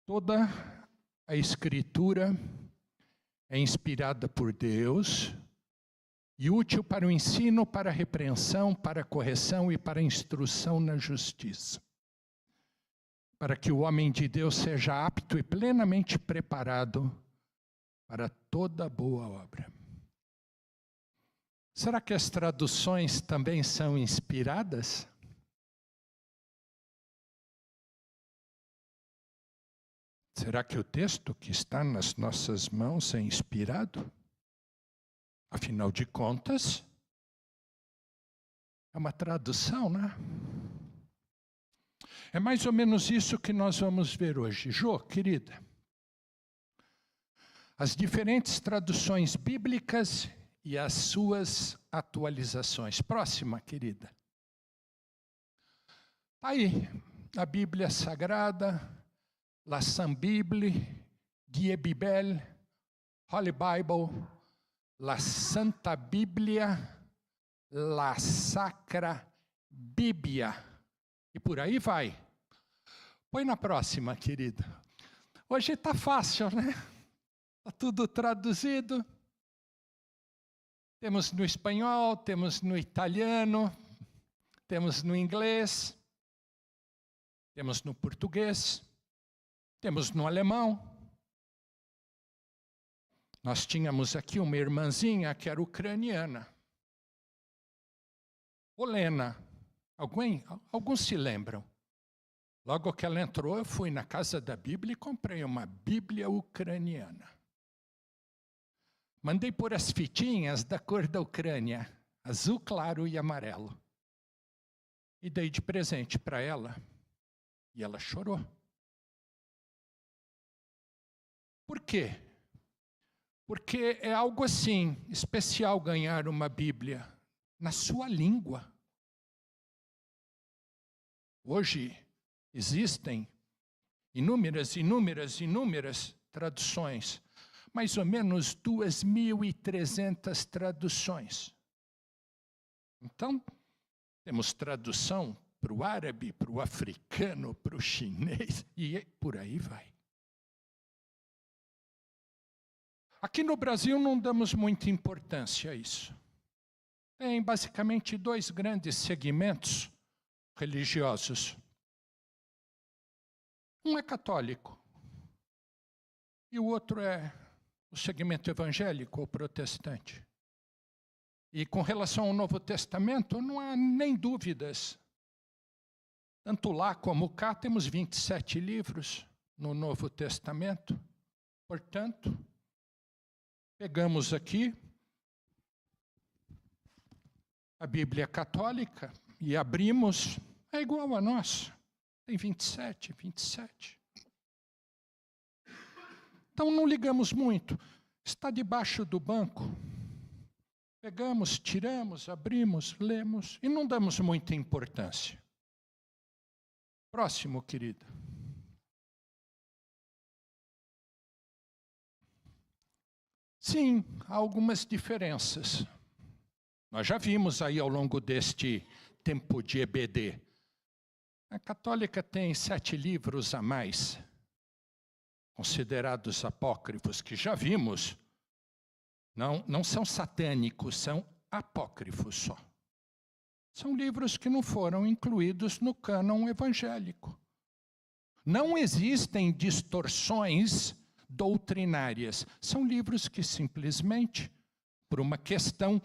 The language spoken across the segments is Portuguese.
Toda a Escritura é inspirada por Deus e útil para o ensino, para a repreensão, para a correção e para a instrução na justiça, para que o homem de Deus seja apto e plenamente preparado para toda boa obra. Será que as traduções também são inspiradas? Será que o texto que está nas nossas mãos é inspirado? Afinal de contas, é uma tradução, né? É mais ou menos isso que nós vamos ver hoje. Jô, querida, as diferentes traduções bíblicas e as suas atualizações. Próxima, querida. Aí, a Bíblia Sagrada, La Sainte Bible, Guia Bibel, Holy Bible, La Santa Bíblia, La Sacra Bíblia. E por aí vai. Põe na próxima, querida. Hoje está fácil, né? Está tudo traduzido. Temos no espanhol, temos no italiano, temos no inglês, temos no português, temos no alemão. Nós tínhamos aqui uma irmãzinha que era ucraniana. Olena. Alguns se lembram. Logo que ela entrou, eu fui na Casa da Bíblia e comprei uma Bíblia ucraniana. Mandei pôr as fitinhas da cor da Ucrânia, azul claro e amarelo. E dei de presente para ela. E ela chorou. Por quê? Porque é algo assim, especial ganhar uma Bíblia na sua língua. Hoje existem inúmeras traduções, mais ou menos 2.300 traduções. Então, temos tradução para o árabe, para o africano, para o chinês, e por aí vai. Aqui no Brasil não damos muita importância a isso. Tem basicamente dois grandes segmentos religiosos. Um é católico e o outro é o segmento evangélico ou protestante. E com relação ao Novo Testamento, não há nem dúvidas. Tanto lá como cá temos 27 livros no Novo Testamento. Portanto, pegamos aqui a Bíblia Católica e abrimos, é igual a nossa, tem 27. Então não ligamos muito, está debaixo do banco. Pegamos, tiramos, abrimos, lemos e não damos muita importância. Próximo, querida. Sim, há algumas diferenças. Nós já vimos aí ao longo deste tempo de EBD. A católica tem 7 livros a mais, considerados apócrifos, que já vimos. Não são satânicos, são apócrifos só. São livros que não foram incluídos no cânon evangélico. Não existem distorções doutrinárias. São livros que simplesmente, por uma questão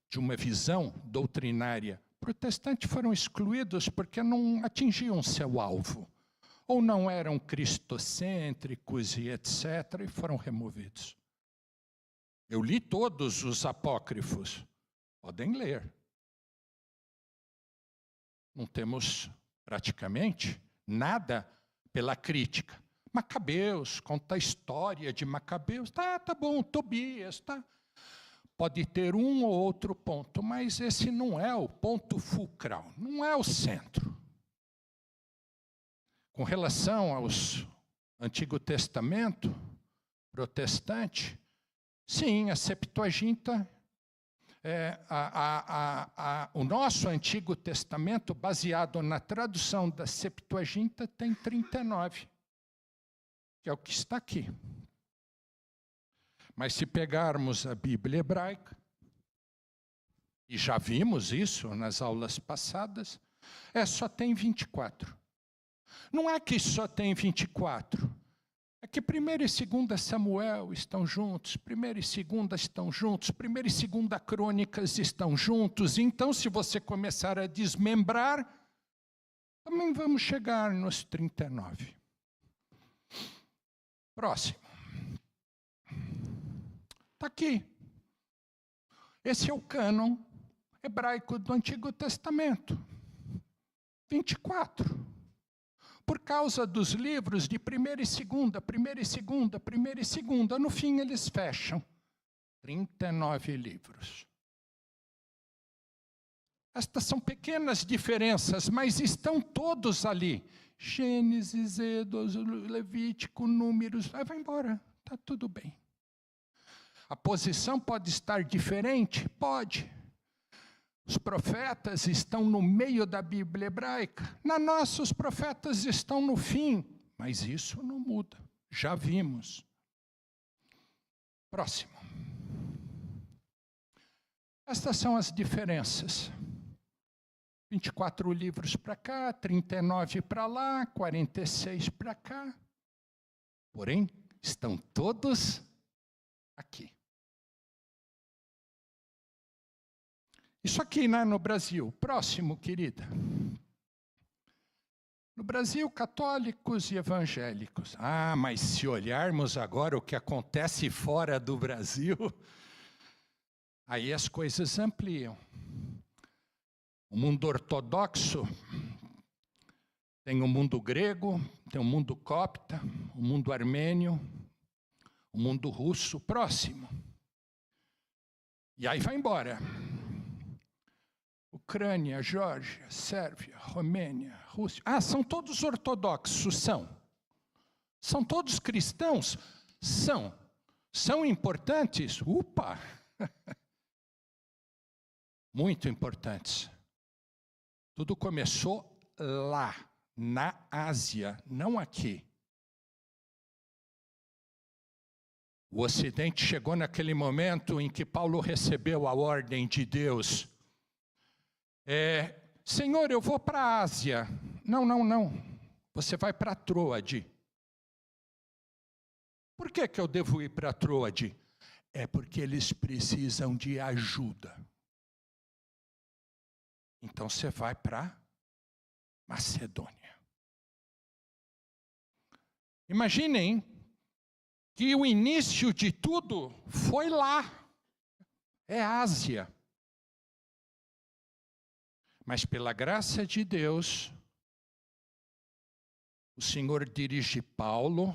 de uma visão doutrinária protestante, foram excluídos porque não atingiam seu alvo. Ou não eram cristocêntricos e etc., e foram removidos. Eu li todos os apócrifos. Podem ler. Não temos praticamente nada pela crítica. Macabeus, conta a história de Macabeus. Tá bom, Tobias, tá. Pode ter um ou outro ponto, mas esse não é o ponto fulcral, não é o centro. Com relação ao Antigo Testamento protestante, sim, a Septuaginta, o nosso Antigo Testamento, baseado na tradução da Septuaginta, tem 39. que é o que está aqui. Mas se pegarmos a Bíblia hebraica, e já vimos isso nas aulas passadas, só tem 24. Não é que só tem 24. É que 1ª e 2ª Samuel estão juntos, 1ª e 2ª estão juntos, 1ª e 2ª Crônicas estão juntos. Então, se você começar a desmembrar, também vamos chegar nos 39. Próximo. Está aqui. Esse é o cânon hebraico do Antigo Testamento. 24. Por causa dos livros de 1ª e 2ª, 1ª e 2ª, 1ª e 2ª, no fim eles fecham. 39 livros. Estas são pequenas diferenças, mas estão todos ali. Gênesis, Êxodo, Levítico, Números, vai embora, está tudo bem. A posição pode estar diferente? Pode. Os profetas estão no meio da Bíblia hebraica. Na nossa, os profetas estão no fim. Mas isso não muda. Já vimos. Próximo. Estas são as diferenças. 24 livros para cá, 39 para lá, 46 para cá. Porém, estão todos aqui. Isso aqui, né, no Brasil. Próximo, querida. No Brasil, católicos e evangélicos. Ah, mas se olharmos agora o que acontece fora do Brasil, aí as coisas ampliam. O mundo ortodoxo tem o mundo grego, tem o mundo copta, o mundo armênio, o mundo russo. Próximo. E aí vai embora. Ucrânia, Geórgia, Sérvia, Romênia, Rússia. Ah, são todos ortodoxos? São. São todos cristãos? São. São importantes? Upa! Muito importantes. Tudo começou lá, na Ásia, não aqui. O Ocidente chegou naquele momento em que Paulo recebeu a ordem de Deus. Senhor, eu vou para a Ásia. Não. Você vai para Troade. Por que eu devo ir para Troade? É porque eles precisam de ajuda. Então você vai para Macedônia. Imaginem que o início de tudo foi lá. É Ásia. Mas pela graça de Deus, o Senhor dirige Paulo,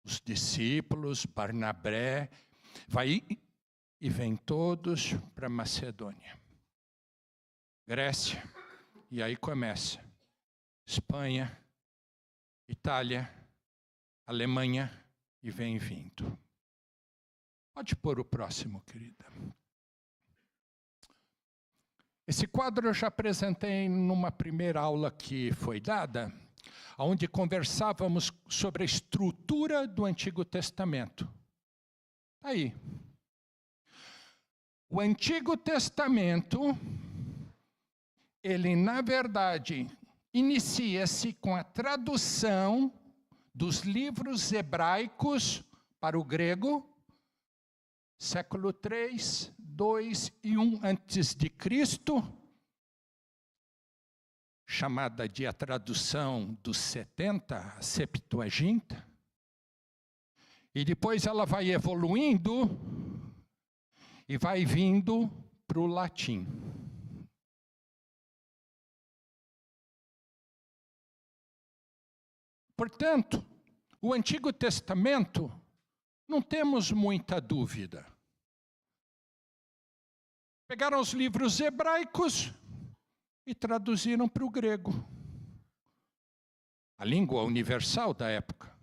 os discípulos, Barnabé, vai e vem todos para Macedônia. Grécia, e aí começa. Espanha, Itália, Alemanha, e vem vindo. Pode pôr o próximo, querida. Esse quadro eu já apresentei numa primeira aula que foi dada, onde conversávamos sobre a estrutura do Antigo Testamento. Aí. O Antigo Testamento, ele, na verdade, inicia-se com a tradução dos livros hebraicos para o grego, século 3, 2 e 1 antes de Cristo, chamada de a tradução dos 70, a Septuaginta, e depois ela vai evoluindo e vai vindo para o latim. Portanto, o Antigo Testamento, não temos muita dúvida. Pegaram os livros hebraicos e traduziram para o grego. A língua universal da época.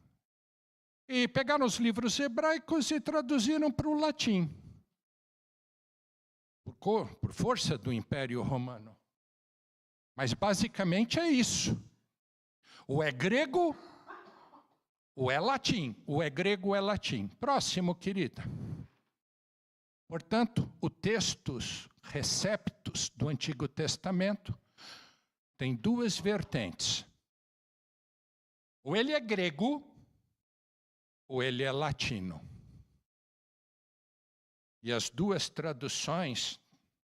E pegaram os livros hebraicos e traduziram para o latim. Por força do Império Romano. Mas basicamente é isso. Ou é grego, ou é latim, ou é grego ou é latim. Próximo, querida. Portanto, o textos receptos do Antigo Testamento tem duas vertentes. Ou ele é grego, ou ele é latino. E as duas traduções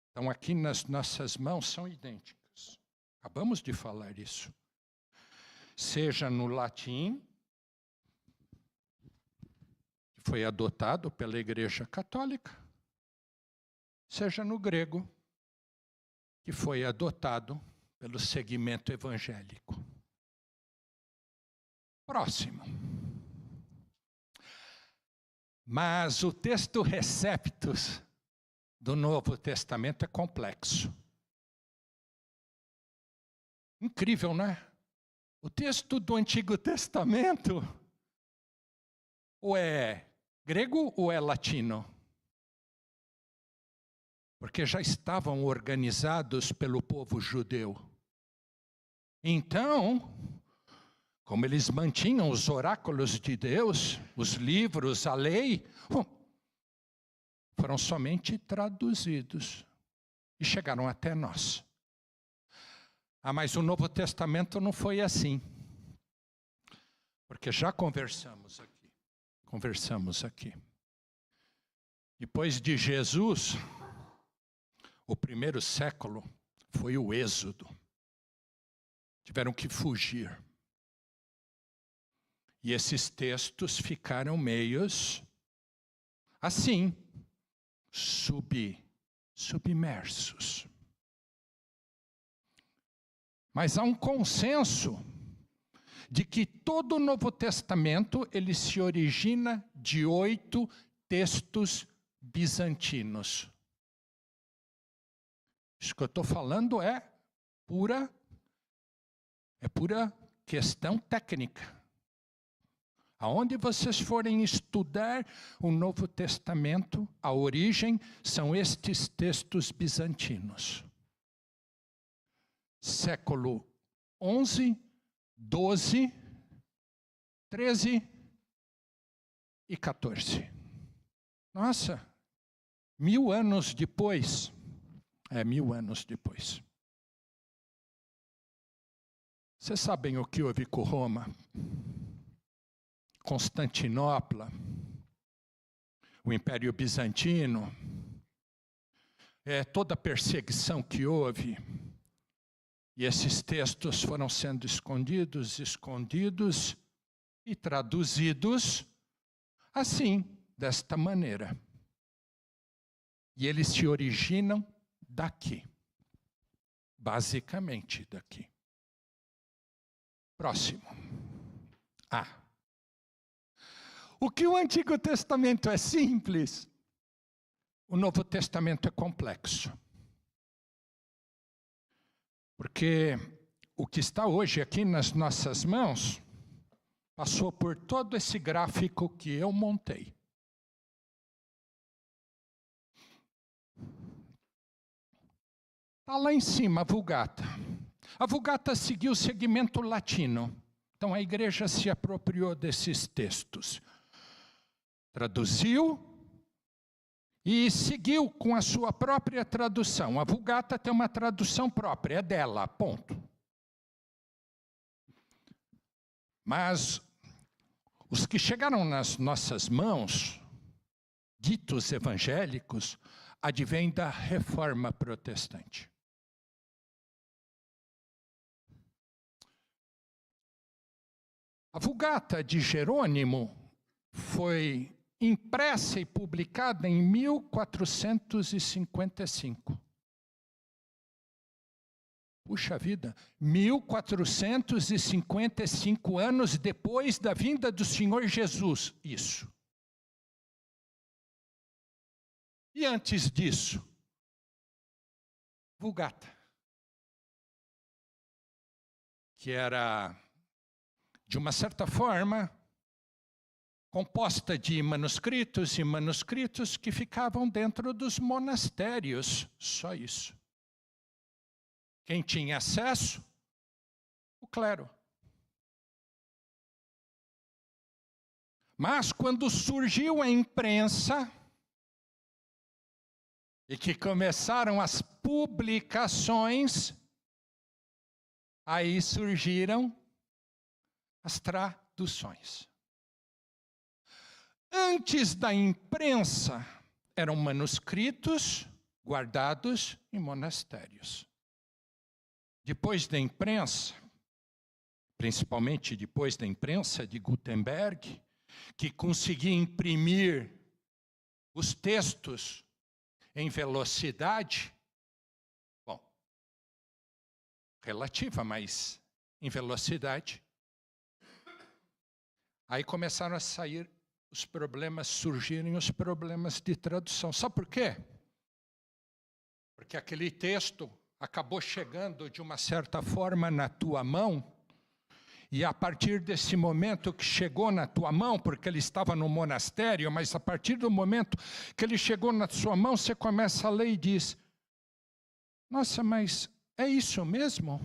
estão aqui nas nossas mãos, são idênticas. Acabamos de falar isso. Seja no latim, que foi adotado pela Igreja Católica, seja no grego, que foi adotado pelo segmento evangélico. Próximo. Mas o texto receptus do Novo Testamento é complexo. Incrível, né? O texto do Antigo Testamento ou é grego ou é latino? Porque já estavam organizados pelo povo judeu. Então, como eles mantinham os oráculos de Deus, os livros, a lei, foram somente traduzidos e chegaram até nós. Mas o Novo Testamento não foi assim. Porque já conversamos aqui. Depois de Jesus, o primeiro século foi o êxodo. Tiveram que fugir. E esses textos ficaram meios assim, submersos. Mas há um consenso de que todo o Novo Testamento ele se origina de 8 textos bizantinos. Isso que eu estou falando é pura questão técnica. Aonde vocês forem estudar o Novo Testamento, a origem são estes textos bizantinos. Século 11, 12, 13 e 14. Nossa, 1000 anos depois. 1000 anos depois. Vocês sabem o que houve com Roma? Constantinopla, o Império Bizantino, toda a perseguição que houve, e esses textos foram sendo escondidos e traduzidos assim, desta maneira. E eles se originam daqui, basicamente daqui. Próximo. O que o Antigo Testamento é simples, o Novo Testamento é complexo. Porque o que está hoje aqui nas nossas mãos passou por todo esse gráfico que eu montei. Está lá em cima a Vulgata. A Vulgata seguiu o segmento latino. Então a igreja se apropriou desses textos. Traduziu e seguiu com a sua própria tradução. A Vulgata tem uma tradução própria, é dela, ponto. Mas os que chegaram nas nossas mãos, ditos evangélicos, advêm da Reforma Protestante. A Vulgata de Jerônimo foi impressa e publicada em 1455. Puxa vida, 1455 anos depois da vinda do Senhor Jesus, isso. E antes disso, Vulgata, que era, de uma certa forma, composta de manuscritos e manuscritos que ficavam dentro dos monastérios, só isso. Quem tinha acesso? O clero. Mas quando surgiu a imprensa, e que começaram as publicações, aí surgiram as traduções. Antes da imprensa, eram manuscritos guardados em monastérios. Depois da imprensa, principalmente depois da imprensa de Gutenberg, que conseguia imprimir os textos em velocidade, bom, relativa, mas em velocidade, aí começaram a sair os problemas, surgirem os problemas de tradução. Sabe por quê? Porque aquele texto acabou chegando de uma certa forma na tua mão, e a partir desse momento que chegou na tua mão, porque ele estava no monastério, mas a partir do momento que ele chegou na sua mão, você começa a ler e diz, nossa, mas é isso mesmo?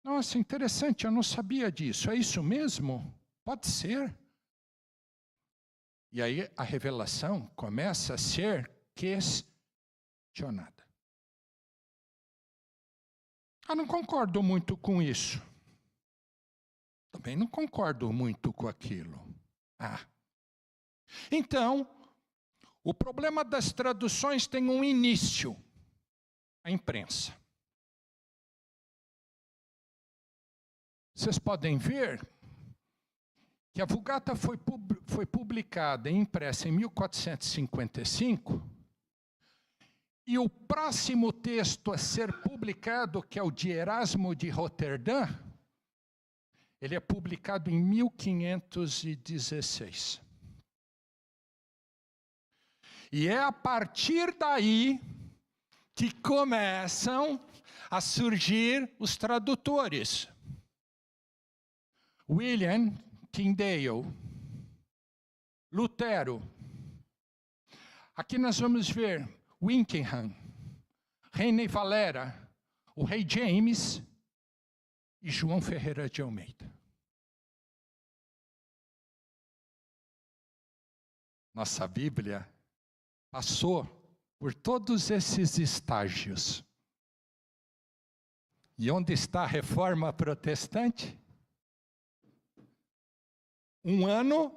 Nossa, interessante, eu não sabia disso. É isso mesmo? Pode ser. E aí a revelação começa a ser questionada. Eu não concordo muito com isso. Também não concordo muito com aquilo. Então, o problema das traduções tem um início, a imprensa. Vocês podem ver que a Vulgata foi publicada e impressa em 1455, e o próximo texto a ser publicado, que é o de Erasmo de Roterdã, ele é publicado em 1516. E é a partir daí que começam a surgir os tradutores. William Tyndale, Lutero. Aqui nós vamos ver Wickham, René Valera, o rei James e João Ferreira de Almeida. Nossa Bíblia passou por todos esses estágios. E onde está a reforma protestante? Um ano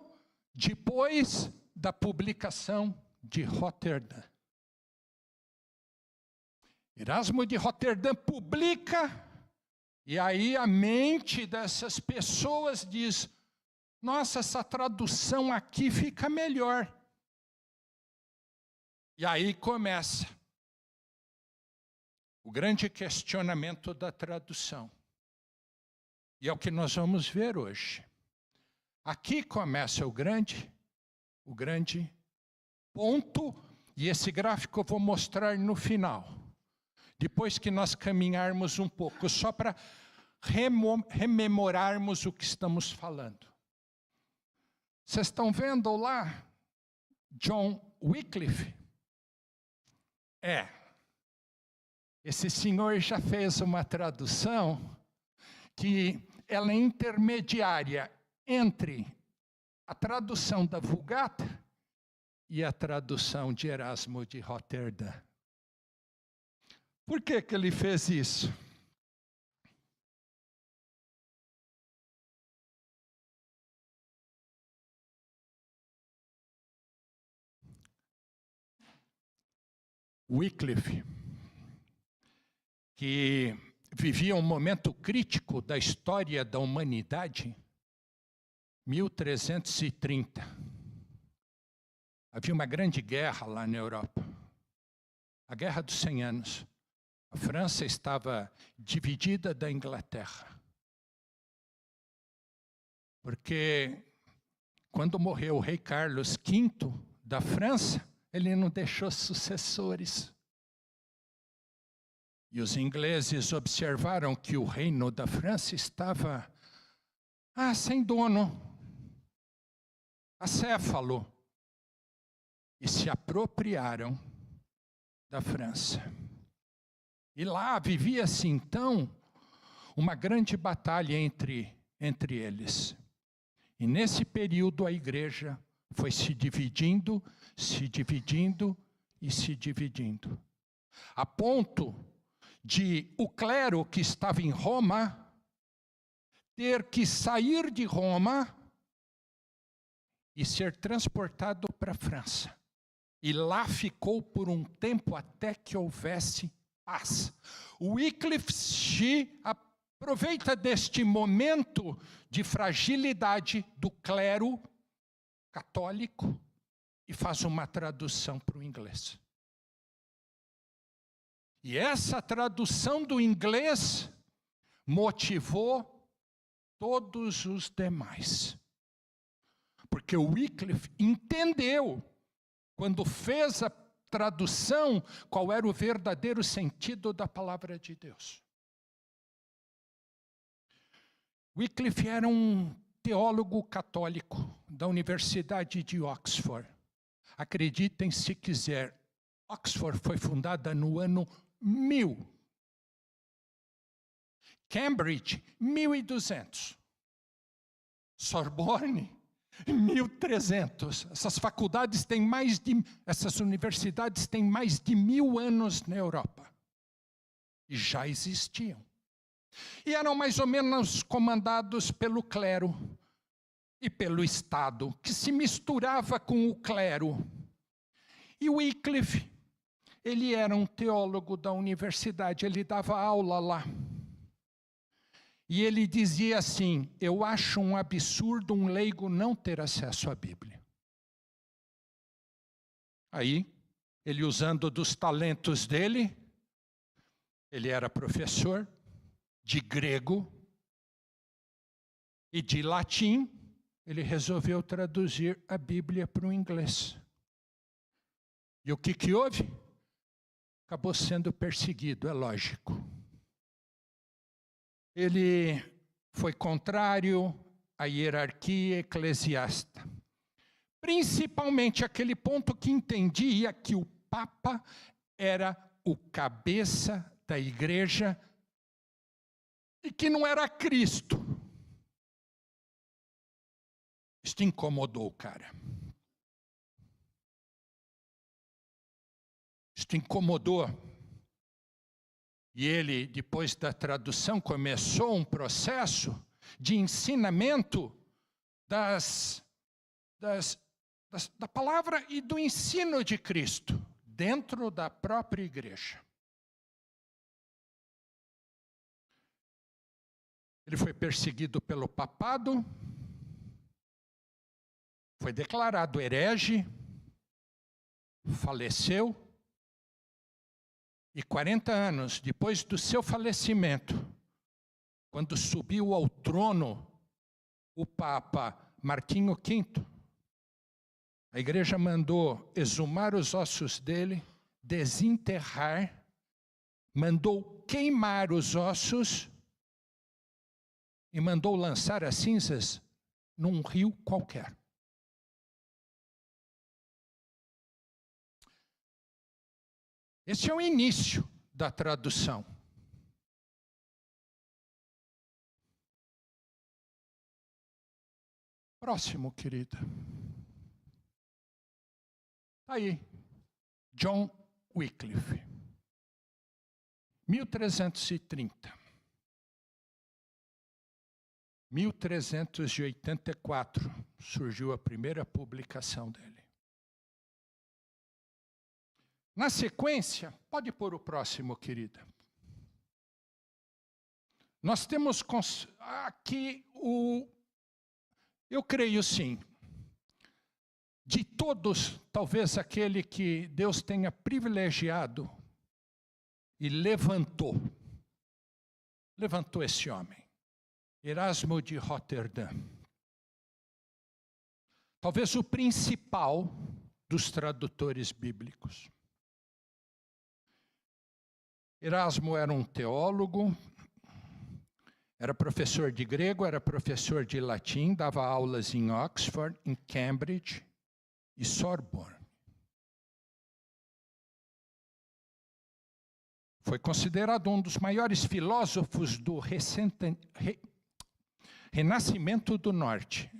depois da publicação de Roterdã. Erasmo de Roterdã publica, e aí a mente dessas pessoas diz, nossa, essa tradução aqui fica melhor. E aí começa o grande questionamento da tradução. E é o que nós vamos ver hoje. Aqui começa o grande ponto, e esse gráfico eu vou mostrar no final. Depois que nós caminharmos um pouco, só para rememorarmos o que estamos falando. Vocês estão vendo lá John Wycliffe? Esse senhor já fez uma tradução que ela é intermediária entre a tradução da Vulgata e a tradução de Erasmo de Roterdã. Por que ele fez isso? Wycliffe, que vivia um momento crítico da história da humanidade, 1330. Havia uma grande guerra lá na Europa, a Guerra dos 100 Anos. A França estava dividida da Inglaterra. Porque quando morreu o rei Carlos V da França, ele não deixou sucessores. E os ingleses observaram que o reino da França estava sem dono, acéfalo, e se apropriaram da França. E lá vivia-se então uma grande batalha entre entre eles. E nesse período a igreja foi se dividindo, se dividindo e se dividindo. A ponto de o clero que estava em Roma ter que sair de Roma e ser transportado para a França. E lá ficou por um tempo até que houvesse paz. O Wycliffe aproveita deste momento de fragilidade do clero católico e faz uma tradução para o inglês. E essa tradução do inglês motivou todos os demais. Porque o Wycliffe entendeu, quando fez a tradução, qual era o verdadeiro sentido da palavra de Deus. Wycliffe era um teólogo católico da Universidade de Oxford. Acreditem se quiser, Oxford foi fundada no ano 1000. Cambridge, 1200. Sorbonne, 1300. Essas universidades têm mais de 1000 anos na Europa. E já existiam. E eram mais ou menos comandados pelo clero e pelo Estado, que se misturava com o clero. E Wycliffe, ele era um teólogo da universidade, ele dava aula lá. E ele dizia assim: eu acho um absurdo um leigo não ter acesso à Bíblia. Aí, ele usando dos talentos dele, ele era professor de grego e de latim, ele resolveu traduzir a Bíblia para o inglês. E o que houve? Acabou sendo perseguido, é lógico. Ele foi contrário à hierarquia eclesiástica. Principalmente aquele ponto que entendia que o Papa era o cabeça da igreja e que não era Cristo. Isso incomodou o cara. Isso incomodou. E ele, depois da tradução, começou um processo de ensinamento da palavra e do ensino de Cristo dentro da própria igreja. Ele foi perseguido pelo papado, foi declarado herege, faleceu, e 40 anos depois do seu falecimento, quando subiu ao trono o Papa Martinho V, a igreja mandou exumar os ossos dele, desenterrar, mandou queimar os ossos e mandou lançar as cinzas num rio qualquer. Esse é o início da tradução. Próximo, querida. Aí, John Wycliffe, 1330. 1384 surgiu a primeira publicação dele. Na sequência, pode pôr o próximo, querida. Nós temos aqui eu creio sim, de todos, talvez aquele que Deus tenha privilegiado e levantou esse homem, Erasmo de Roterdã. Talvez o principal dos tradutores bíblicos. Erasmo era um teólogo, era professor de grego, era professor de latim, dava aulas em Oxford, em Cambridge e Sorbonne. Foi considerado um dos maiores filósofos do Renascimento do Norte.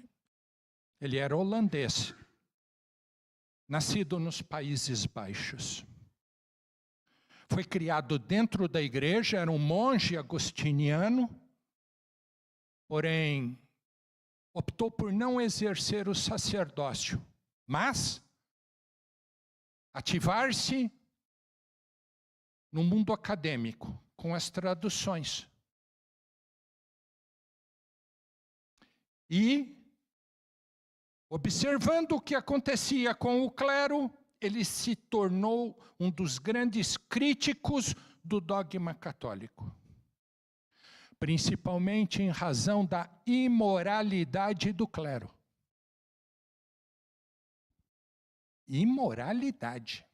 Ele era holandês, nascido nos Países Baixos. Foi criado dentro da igreja, era um monge agostiniano, porém optou por não exercer o sacerdócio, mas ativar-se no mundo acadêmico, com as traduções. E, observando o que acontecia com o clero, ele se tornou um dos grandes críticos do dogma católico. Principalmente em razão da imoralidade do clero. Imoralidade.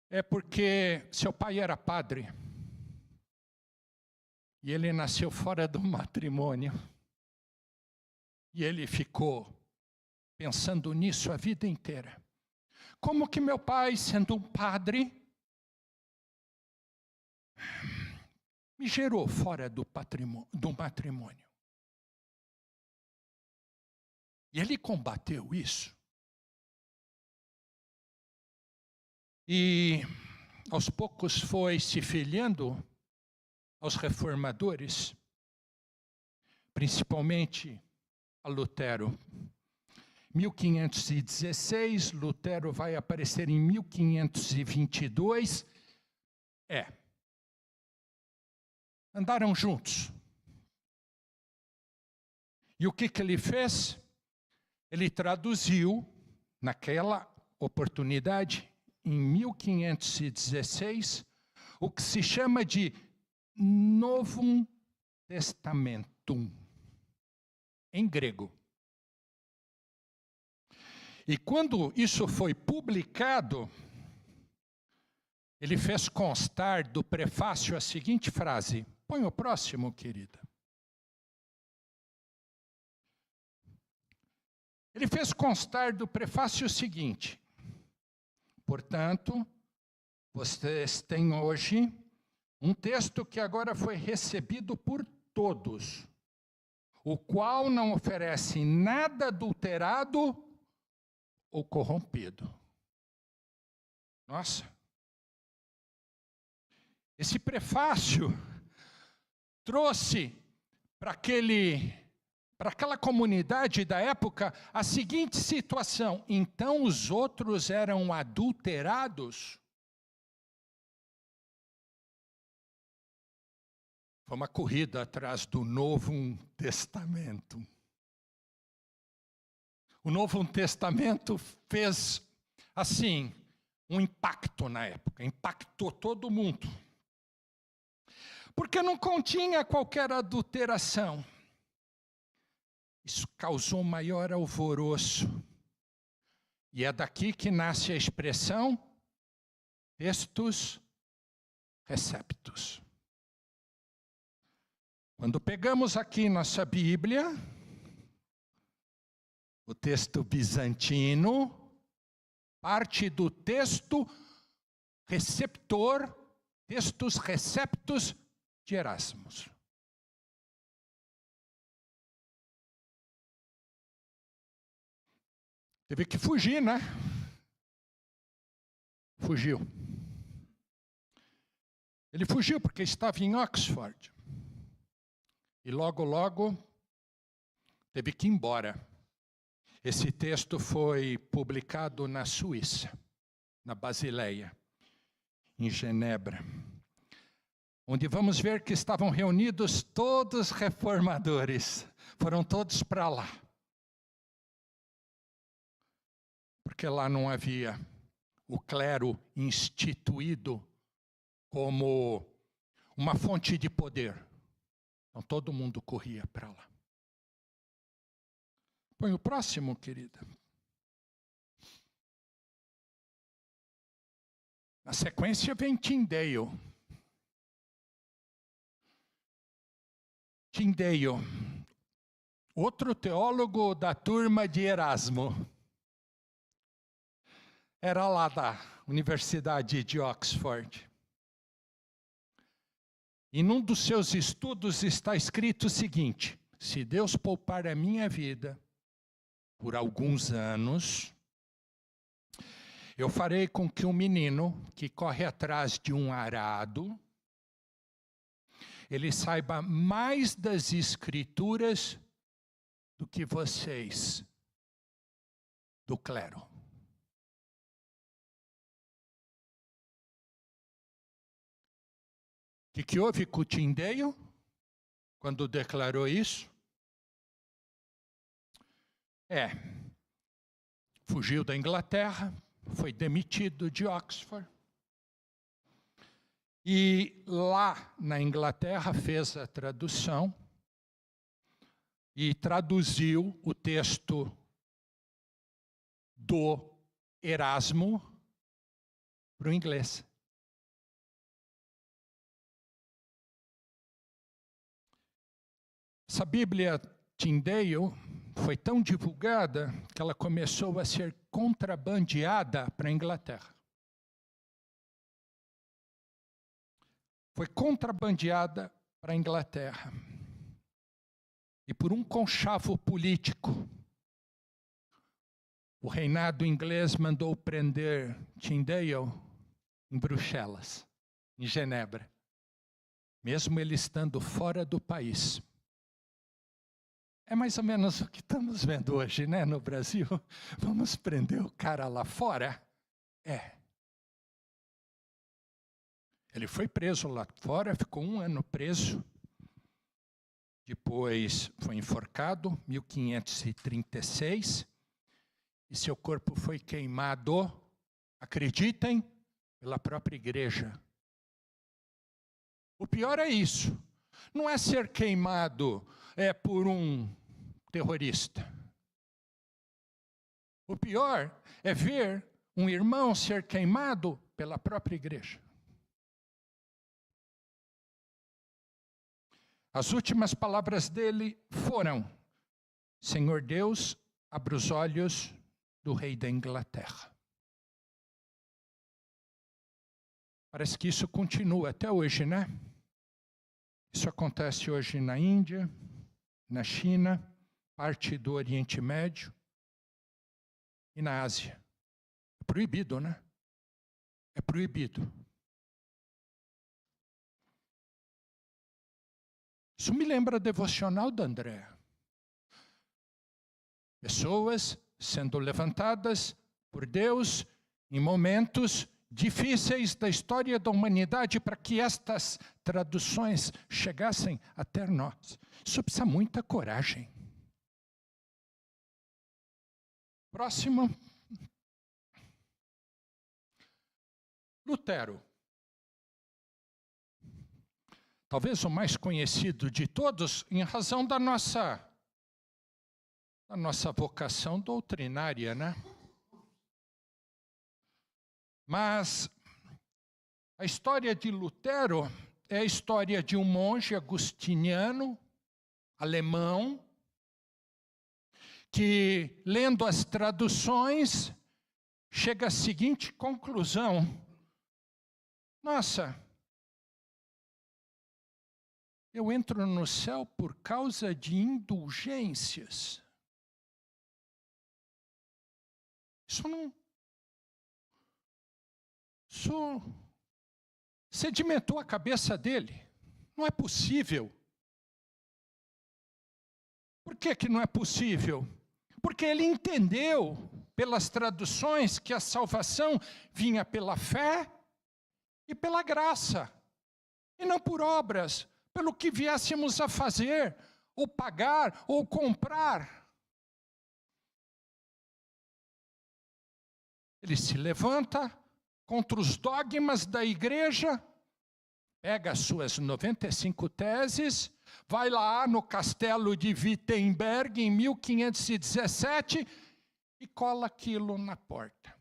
É porque seu pai era padre e ele nasceu fora do matrimônio. E ele ficou pensando nisso a vida inteira. Como que meu pai, sendo um padre, me gerou fora do matrimônio? E ele combateu isso. E aos poucos foi se filiando aos reformadores, principalmente a Lutero. 1516, Lutero vai aparecer em 1522. Andaram juntos. E o que ele fez? Ele traduziu, naquela oportunidade, em 1516, o que se chama de Novum Testamentum, em grego. E quando isso foi publicado, ele fez constar do prefácio a seguinte frase. Põe o próximo, querida. Ele fez constar do prefácio o seguinte. Portanto, vocês têm hoje um texto que agora foi recebido por todos, o qual não oferece nada adulterado ou corrompido. Nossa! Esse prefácio trouxe para aquela comunidade da época a seguinte situação. Então os outros eram adulterados? Foi uma corrida atrás do Novo Testamento. O Novo Testamento fez, assim, um impacto na época, impactou todo mundo. Porque não continha qualquer adulteração. Isso causou maior alvoroço. E é daqui que nasce a expressão textus receptus. Quando pegamos aqui nossa Bíblia, o texto bizantino, parte do texto receptor, textus receptus de Erasmus. Teve que fugir, né? Fugiu. Ele fugiu porque estava em Oxford. E logo, logo, teve que ir embora. Esse texto foi publicado na Suíça, na Basileia, em Genebra, onde vamos ver que estavam reunidos todos reformadores. Foram todos para lá. Porque lá não havia o clero instituído como uma fonte de poder. Então todo mundo corria para lá. Põe o próximo, querida. Na sequência vem Tyndale. Tyndale, outro teólogo da turma de Erasmo. Era lá da Universidade de Oxford. E num dos seus estudos está escrito o seguinte: se Deus poupar a minha vida por alguns anos, eu farei com que um menino que corre atrás de um arado, ele saiba mais das Escrituras do que vocês, do clero. O que houve com o Tyndale quando declarou isso? Fugiu da Inglaterra, foi demitido de Oxford. E lá na Inglaterra fez a tradução e traduziu o texto do Erasmo para o inglês. Essa Bíblia Tyndale foi tão divulgada que ela começou a ser contrabandeada para a Inglaterra. Foi contrabandeada para a Inglaterra. E por um conchavo político, o reinado inglês mandou prender Tyndale em Bruxelas, em Genebra, mesmo ele estando fora do país. É mais ou menos o que estamos vendo hoje, né, no Brasil. Vamos prender o cara lá fora? Ele foi preso lá fora, ficou 1 ano preso. Depois foi enforcado, 1536. E seu corpo foi queimado, acreditem, pela própria igreja. O pior é isso. Não é ser queimado por um terrorista. O pior é ver um irmão ser queimado pela própria igreja. As últimas palavras dele foram: Senhor Deus, abra os olhos do rei da Inglaterra. Parece que isso continua até hoje, né? Isso acontece hoje na Índia, na China, parte do Oriente Médio e na Ásia. É proibido, né? É proibido. Isso me lembra a devocional da André. Pessoas sendo levantadas por Deus em momentos difíceis da história da humanidade para que estas traduções chegassem até nós. Isso precisa muita coragem. Próximo. Lutero. Talvez o mais conhecido de todos, em razão da nossa vocação doutrinária, né? Mas a história de Lutero é a história de um monge agustiniano, alemão, que, lendo as traduções, chega à seguinte conclusão: nossa, eu entro no céu por causa de indulgências. Isso sedimentou a cabeça dele. Não é possível. Por que não é possível? Porque ele entendeu, pelas traduções, que a salvação vinha pela fé e pela graça, e não por obras, pelo que viéssemos a fazer, ou pagar, ou comprar. Ele se levanta contra os dogmas da igreja, pega as suas 95 teses, vai lá no castelo de Wittenberg em 1517 e cola aquilo na porta.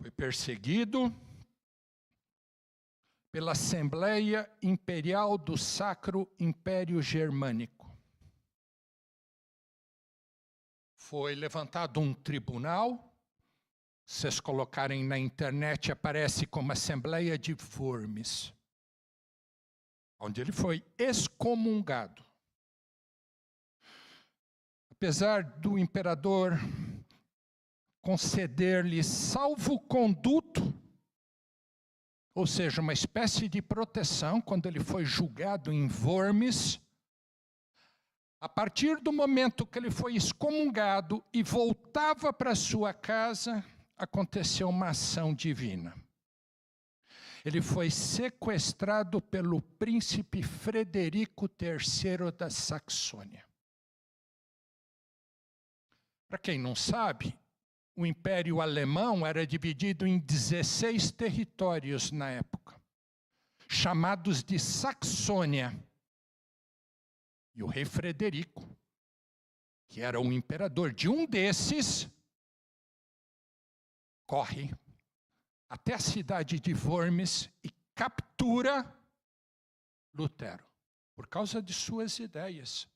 Foi perseguido pela Assembleia Imperial do Sacro Império Germânico. Foi levantado um tribunal, Se vocês colocarem na internet, aparece como Assembleia de Worms, onde ele foi excomungado. Apesar do imperador conceder-lhe salvo-conduto, ou seja, uma espécie de proteção, quando ele foi julgado em Worms, a partir do momento que ele foi excomungado e voltava para sua casa, aconteceu uma ação divina. Ele foi sequestrado pelo príncipe Frederico III da Saxônia. Para quem não sabe, o Império Alemão era dividido em 16 territórios na época, chamados de Saxônia. E o rei Frederico, que era o imperador de um desses, corre até a cidade de Worms e captura Lutero, por causa de suas ideias.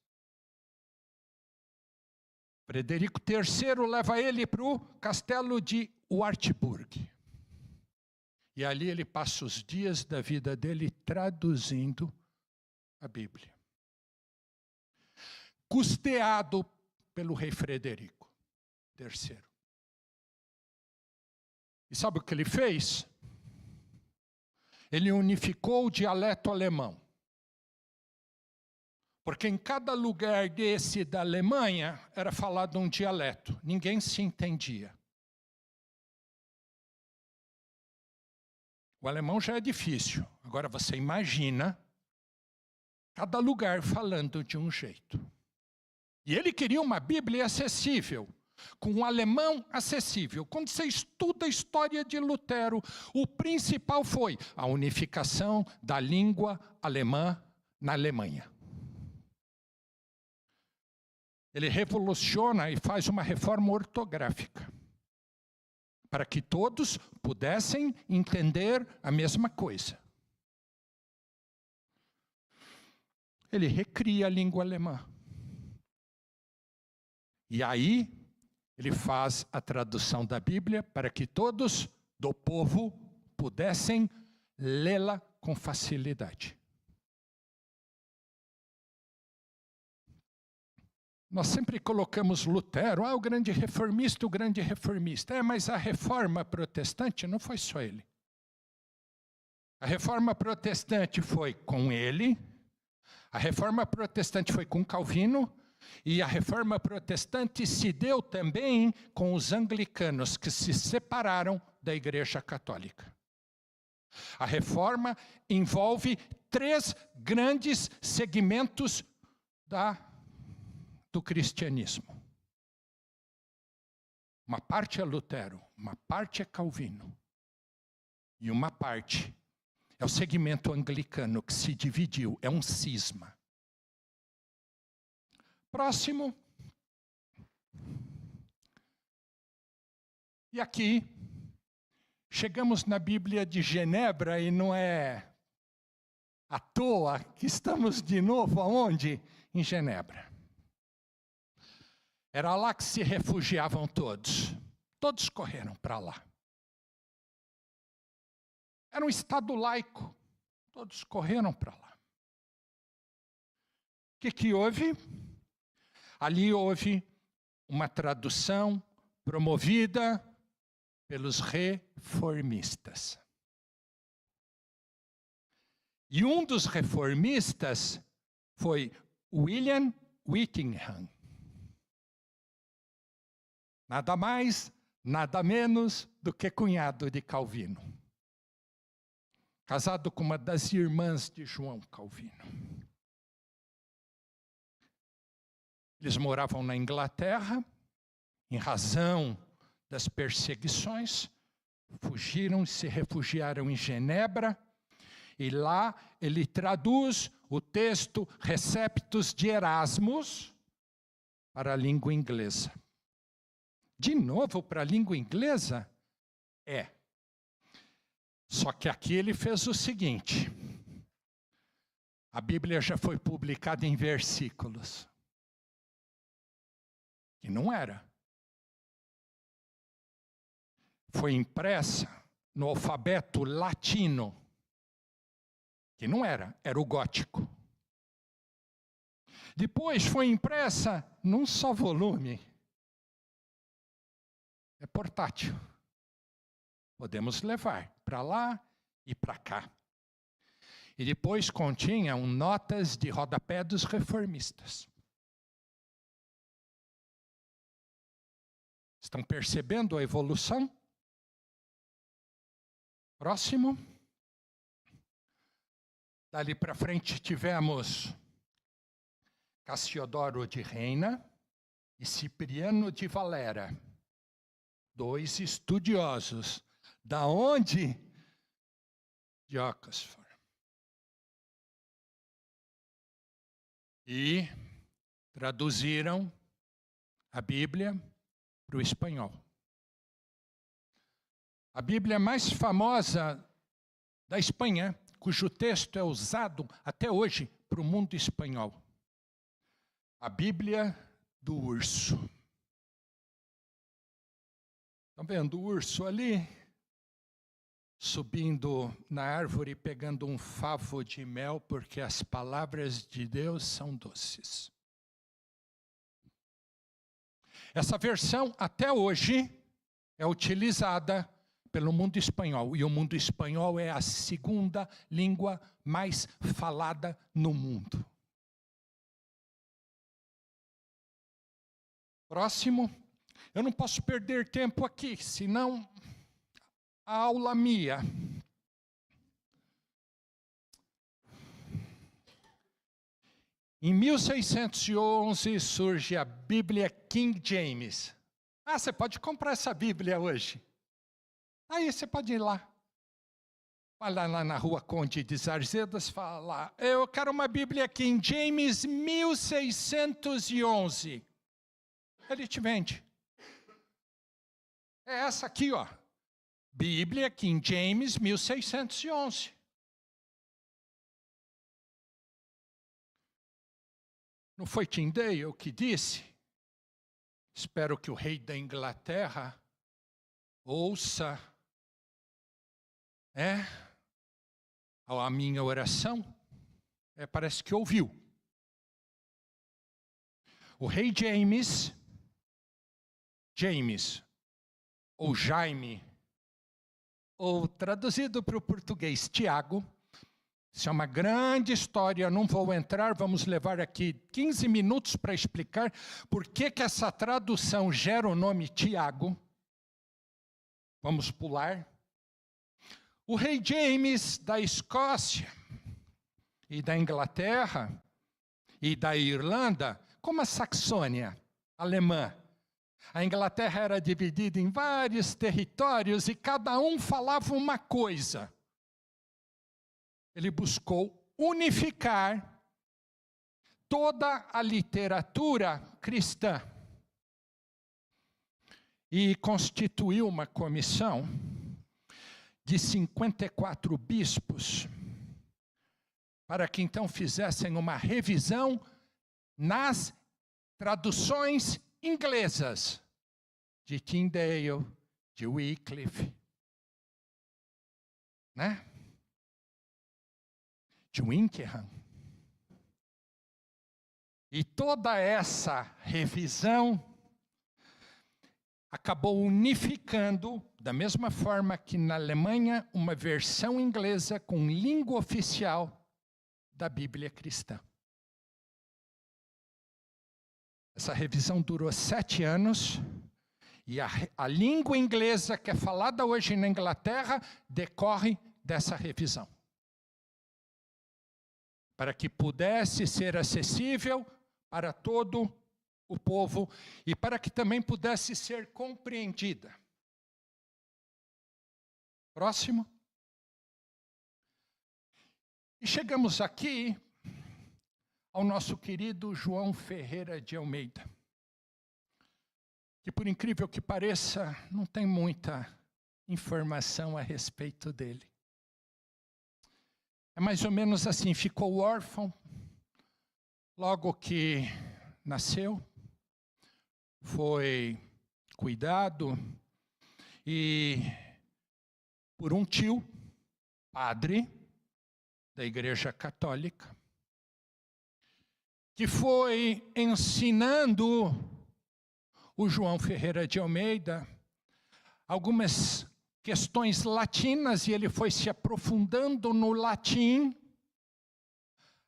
Frederico III leva ele para o castelo de Wartburg. E ali ele passa os dias da vida dele traduzindo a Bíblia. Custeado pelo rei Frederico III. E sabe o que ele fez? Ele unificou o dialeto alemão. Porque em cada lugar desse da Alemanha era falado um dialeto. Ninguém se entendia. O alemão já é difícil. Agora você imagina cada lugar falando de um jeito. E ele queria uma Bíblia acessível, com um alemão acessível. Quando você estuda a história de Lutero, o principal foi a unificação da língua alemã na Alemanha. Ele revoluciona e faz uma reforma ortográfica, para que todos pudessem entender a mesma coisa. Ele recria a língua alemã. E aí, ele faz a tradução da Bíblia para que todos do povo pudessem lê-la com facilidade. Nós sempre colocamos Lutero, o grande reformista, o grande reformista. Mas a reforma protestante não foi só ele. A reforma protestante foi com ele, a reforma protestante foi com Calvino, e a reforma protestante se deu também com os anglicanos, que se separaram da Igreja Católica. A reforma envolve 3 grandes segmentos do cristianismo. Uma parte é Lutero, uma parte é Calvino, e uma parte é o segmento anglicano, que se dividiu, é um cisma. Próximo. E aqui, chegamos na Bíblia de Genebra, e não é à toa que estamos de novo aonde? Em Genebra. Era lá que se refugiavam todos. Todos correram para lá. Era um estado laico. Todos correram para lá. O que houve? Ali houve uma tradução promovida pelos reformistas. E um dos reformistas foi William Whittingham. Nada mais, nada menos do que cunhado de Calvino. Casado com uma das irmãs de João Calvino. Eles moravam na Inglaterra, em razão das perseguições, fugiram e se refugiaram em Genebra, e lá ele traduz o texto Receptus de Erasmus para a língua inglesa. De novo para a língua inglesa? Só que aqui ele fez o seguinte: a Bíblia já foi publicada em versículos. E não era. foi impressa no alfabeto latino, que não era o gótico. Depois foi impressa num só volume. É portátil. Podemos levar para lá e para cá. E depois continham notas de rodapé dos reformistas. Estão percebendo a evolução? Próximo. Dali para frente tivemos Cassiodoro de Reina e Cipriano de Valera, 2 estudiosos. Da onde? De Oxford. E traduziram a Bíblia para o espanhol. A Bíblia mais famosa da Espanha, cujo texto é usado até hoje para o mundo espanhol. A Bíblia do urso. Estão vendo o urso ali? Subindo na árvore, pegando um favo de mel, porque as palavras de Deus são doces. Essa versão, até hoje, é utilizada pelo mundo espanhol. E o mundo espanhol é a segunda língua mais falada no mundo. Próximo. Eu não posso perder tempo aqui, senão a aula minha. Em 1611 surge a Bíblia King James. Você pode comprar essa Bíblia hoje. Aí você pode ir lá. Vai lá na rua Conde de Zarzedas, fala, eu quero uma Bíblia King James 1611. Ele te vende. É essa aqui, ó. Bíblia King James 1611. Não foi Tyndale que disse? Espero que o rei da Inglaterra ouça a minha oração. Parece que ouviu. O rei James, ou Jaime, ou traduzido para o português, Tiago. Isso é uma grande história, não vou entrar, vamos levar aqui 15 minutos para explicar por que essa tradução gera o nome Tiago. Vamos pular. O rei James da Escócia e da Inglaterra e da Irlanda, como a Saxônia alemã. A Inglaterra era dividida em vários territórios e cada um falava uma coisa. Ele buscou unificar toda a literatura cristã e constituiu uma comissão de 54 bispos para que então fizessem uma revisão nas traduções inglesas de Tyndale, de Wycliffe, né? De Wickham. E toda essa revisão acabou unificando, da mesma forma que na Alemanha, uma versão inglesa com língua oficial da Bíblia cristã. Essa revisão durou 7 anos, e a língua inglesa que é falada hoje na Inglaterra decorre dessa revisão. Para que pudesse ser acessível para todo o povo e para que também pudesse ser compreendida. Próximo. E chegamos aqui ao nosso querido João Ferreira de Almeida, que por incrível que pareça, não tem muita informação a respeito dele. É mais ou menos assim, ficou órfão, logo que nasceu, foi cuidado, e por um tio, padre da Igreja Católica, que foi ensinando o João Ferreira de Almeida algumas questões latinas, e ele foi se aprofundando no latim,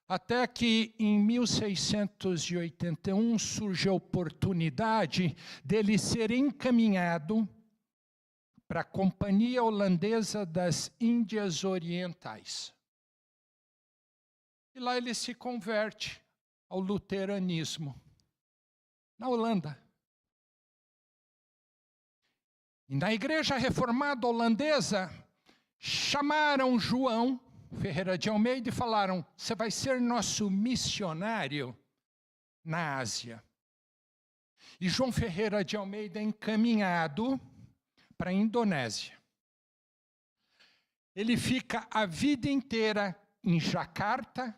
até que em 1681 surge a oportunidade dele ser encaminhado para a Companhia Holandesa das Índias Orientais. E lá ele se converte ao luteranismo, na Holanda. E na Igreja Reformada Holandesa, chamaram João Ferreira de Almeida e falaram: você vai ser nosso missionário na Ásia. E João Ferreira de Almeida é encaminhado para a Indonésia. Ele fica a vida inteira em Jakarta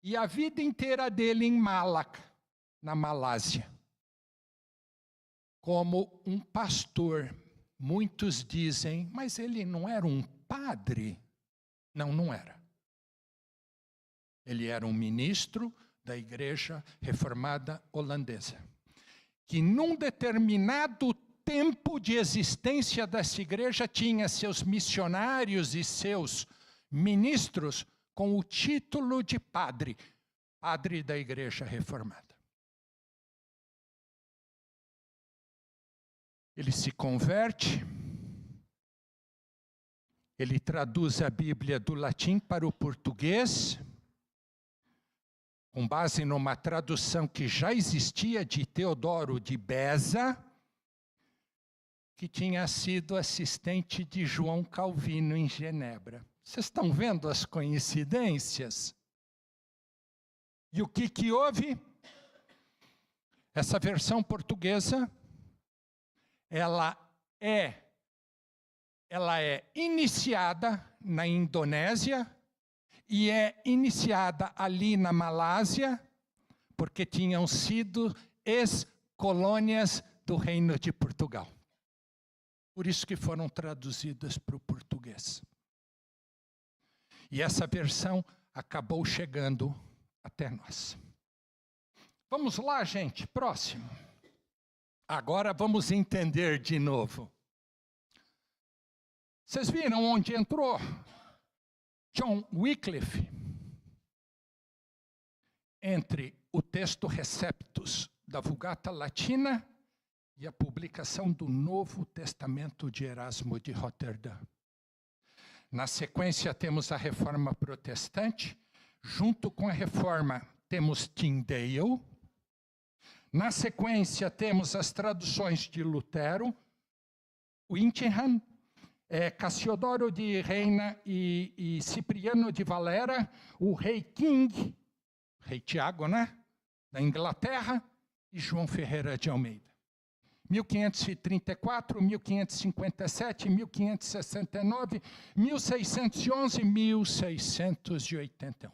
e a vida inteira dele em Malacca, na Malásia, como um pastor. Muitos dizem, mas ele não era um padre? Não, não era. Ele era um ministro da Igreja Reformada Holandesa, que num determinado tempo de existência dessa igreja tinha seus missionários e seus ministros com o título de padre, padre da Igreja Reformada. Ele se converte, ele traduz a Bíblia do latim para o português, com base numa tradução que já existia de Teodoro de Beza, que tinha sido assistente de João Calvino em Genebra. Vocês estão vendo as coincidências? E o que houve? Essa versão portuguesa, ela é iniciada na Indonésia e é iniciada ali na Malásia, porque tinham sido ex-colônias do Reino de Portugal. Por isso que foram traduzidas para o português. E essa versão acabou chegando até nós. Vamos lá, gente, próximo. Agora vamos entender de novo. Vocês viram onde entrou John Wycliffe? Entre o texto Receptus da Vulgata Latina e a publicação do Novo Testamento de Erasmo de Roterdã. Na sequência temos a Reforma Protestante, junto com a Reforma temos Tyndale. Na sequência, temos as traduções de Lutero, Wycliffe, Cassiodoro de Reina e Cipriano de Valera, o rei King, rei Tiago, né? Da Inglaterra, e João Ferreira de Almeida. 1534, 1557, 1569, 1611, 1681.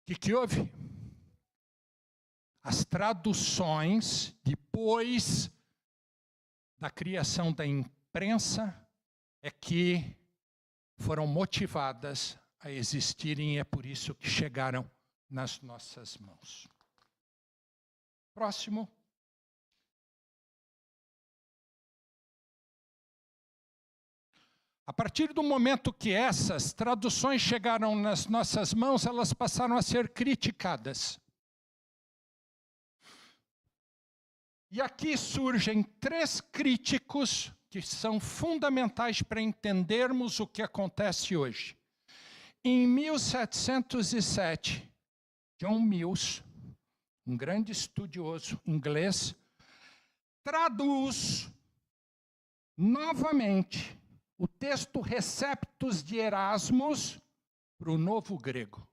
O que houve? As traduções, depois da criação da imprensa, é que foram motivadas a existirem e é por isso que chegaram nas nossas mãos. Próximo. A partir do momento que essas traduções chegaram nas nossas mãos, elas passaram a ser criticadas. E aqui surgem três críticos que são fundamentais para entendermos o que acontece hoje. Em 1707, John Mills, um grande estudioso inglês, traduz novamente o texto Receptus de Erasmus para o novo grego.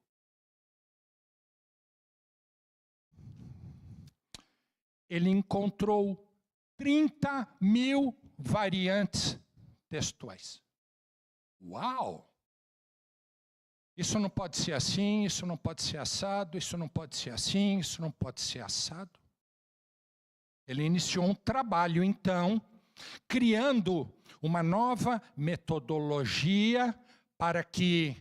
Ele encontrou 30.000 variantes textuais. Uau! Isso não pode ser assim, isso não pode ser assado, isso não pode ser assim, isso não pode ser assado. Ele iniciou um trabalho, então, criando uma nova metodologia para que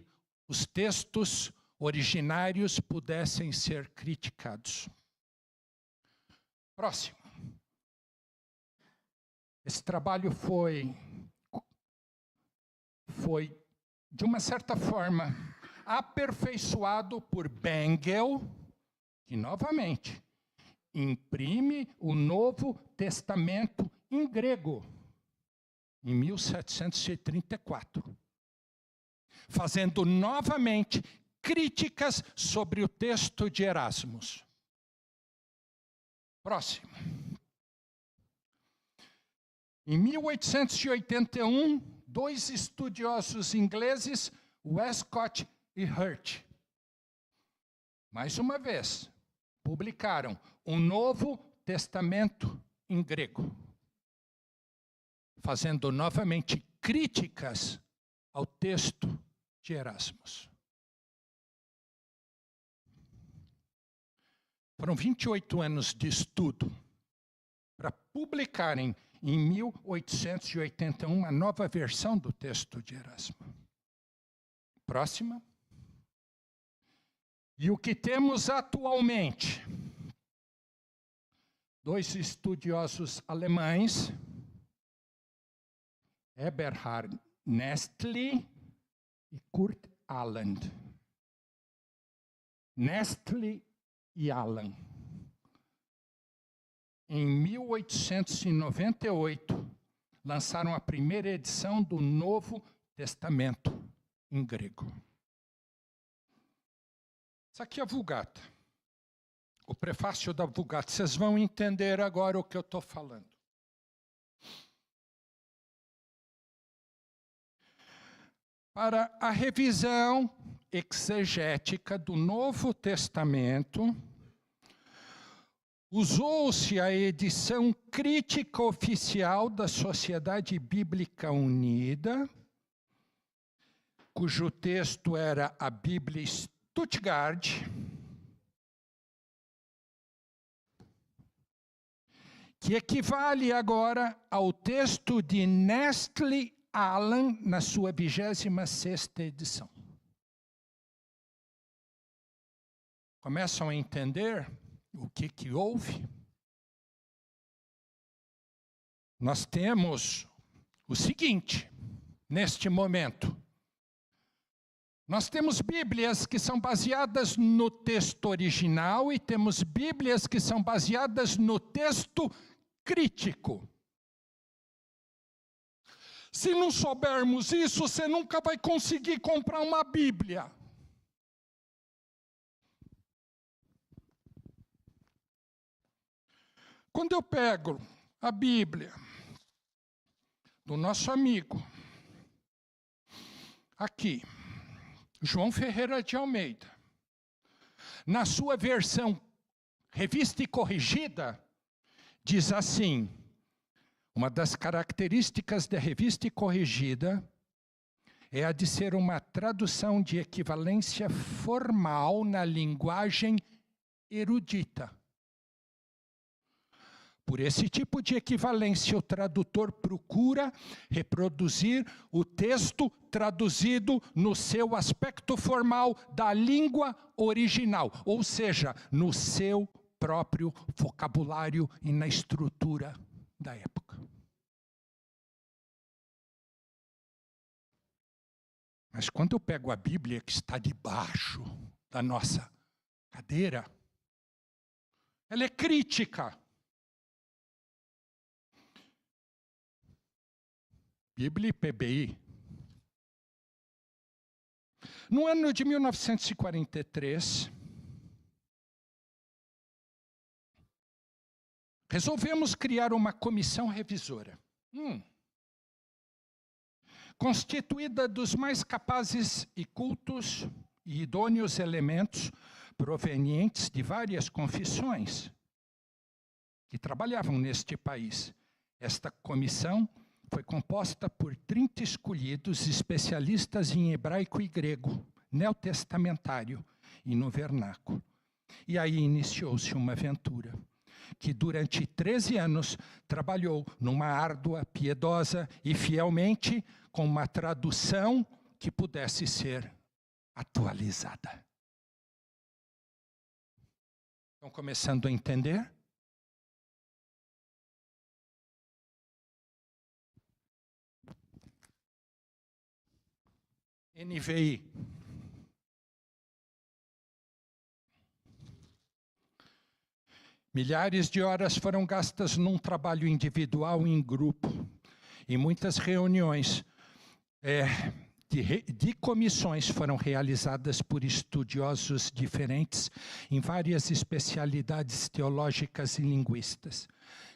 os textos originários pudessem ser criticados. Próximo. Esse trabalho foi, de uma certa forma, aperfeiçoado por Bengel, que, novamente, imprime o Novo Testamento em grego, em 1734, fazendo novamente críticas sobre o texto de Erasmus. Próximo. Em 1881, dois estudiosos ingleses, Westcott e Hurt, mais uma vez, publicaram um Novo Testamento em grego, fazendo novamente críticas ao texto de Erasmus. Foram 28 anos de estudo para publicarem em 1881 uma nova versão do texto de Erasmo. Próxima. E o que temos atualmente? Dois estudiosos alemães, Eberhard Nestli e Kurt Aland. Nestli e Aland. Em 1898, lançaram a primeira edição do Novo Testamento em grego. Isso aqui é a Vulgata. O prefácio da Vulgata. Vocês vão entender agora o que eu estou falando. Para a revisão exegética do Novo Testamento, usou-se a edição crítica oficial da Sociedade Bíblica Unida, cujo texto era a Bíblia Stuttgart, que equivale agora ao texto de Nestli Aland na sua 26ª edição. Começam a entender o que houve? Nós temos o seguinte, neste momento. Nós temos Bíblias que são baseadas no texto original e temos Bíblias que são baseadas no texto crítico. Se não soubermos isso, você nunca vai conseguir comprar uma Bíblia. Quando eu pego a Bíblia do nosso amigo, aqui, João Ferreira de Almeida, na sua versão revista e corrigida, diz assim, uma das características da revista e corrigida é a de ser uma tradução de equivalência formal na linguagem erudita. Por esse tipo de equivalência, o tradutor procura reproduzir o texto traduzido no seu aspecto formal da língua original, ou seja, no seu próprio vocabulário e na estrutura da época. Mas quando eu pego a Bíblia que está debaixo da nossa cadeira, ela é crítica. Bíblia e PBI. No ano de 1943, resolvemos criar uma comissão revisora, constituída dos mais capazes e cultos e idôneos elementos provenientes de várias confissões que trabalhavam neste país. Esta comissão foi composta por 30 escolhidos especialistas em hebraico e grego, neotestamentário e no vernáculo. E aí iniciou-se uma aventura. que durante 13 anos trabalhou numa árdua, piedosa e fielmente com uma tradução que pudesse ser atualizada. Estão começando a entender? NVI. Milhares de horas foram gastas num trabalho individual e em grupo, e muitas reuniões de comissões foram realizadas por estudiosos diferentes em várias especialidades teológicas e linguísticas.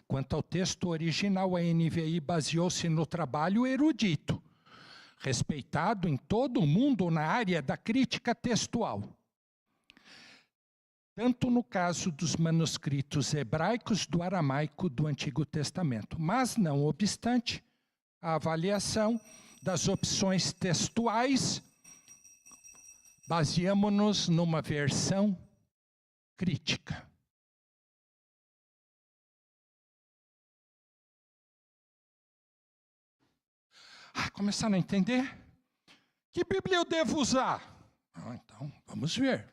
Quanto ao texto original, a NVI baseou-se no trabalho erudito, respeitado em todo o mundo na área da crítica textual. Tanto no caso dos manuscritos hebraicos do aramaico do Antigo Testamento. Mas, não obstante, a avaliação das opções textuais, baseamos-nos numa versão crítica. Começaram a entender? Que Bíblia eu devo usar? Então, vamos ver.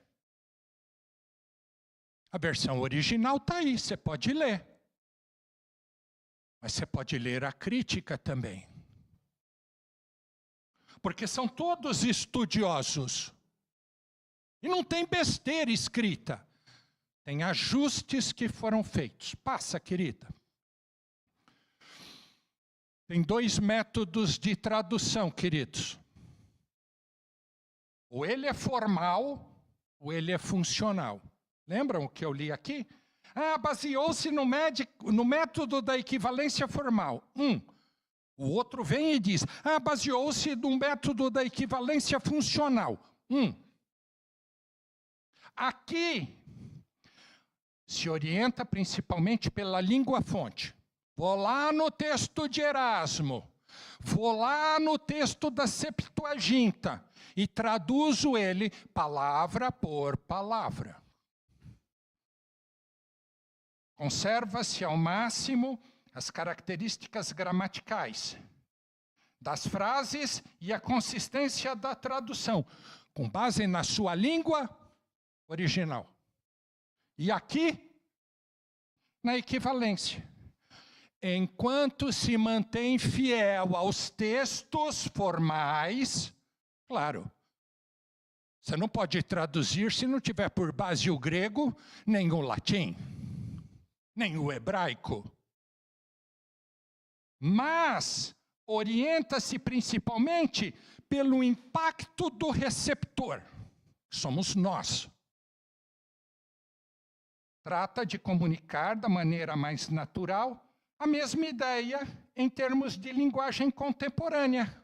A versão original está aí, você pode ler. Mas você pode ler a crítica também. Porque são todos estudiosos. E não tem besteira escrita. Tem ajustes que foram feitos. Passa, querida. Tem 2 métodos de tradução, queridos. Ou ele é formal, ou ele é funcional. Lembram o que eu li aqui? Baseou-se no método da equivalência formal. O outro vem e diz, baseou-se no método da equivalência funcional. Aqui se orienta principalmente pela língua-fonte. Vou lá no texto de Erasmo, vou lá no texto da Septuaginta e traduzo ele palavra por palavra. Conserva-se ao máximo as características gramaticais das frases e a consistência da tradução, com base na sua língua original. E aqui, na equivalência. Enquanto se mantém fiel aos textos formais, claro, você não pode traduzir se não tiver por base o grego, nem o latim, nem o hebraico. Mas orienta-se principalmente pelo impacto do receptor, somos nós. Trata de comunicar da maneira mais natural a mesma ideia em termos de linguagem contemporânea,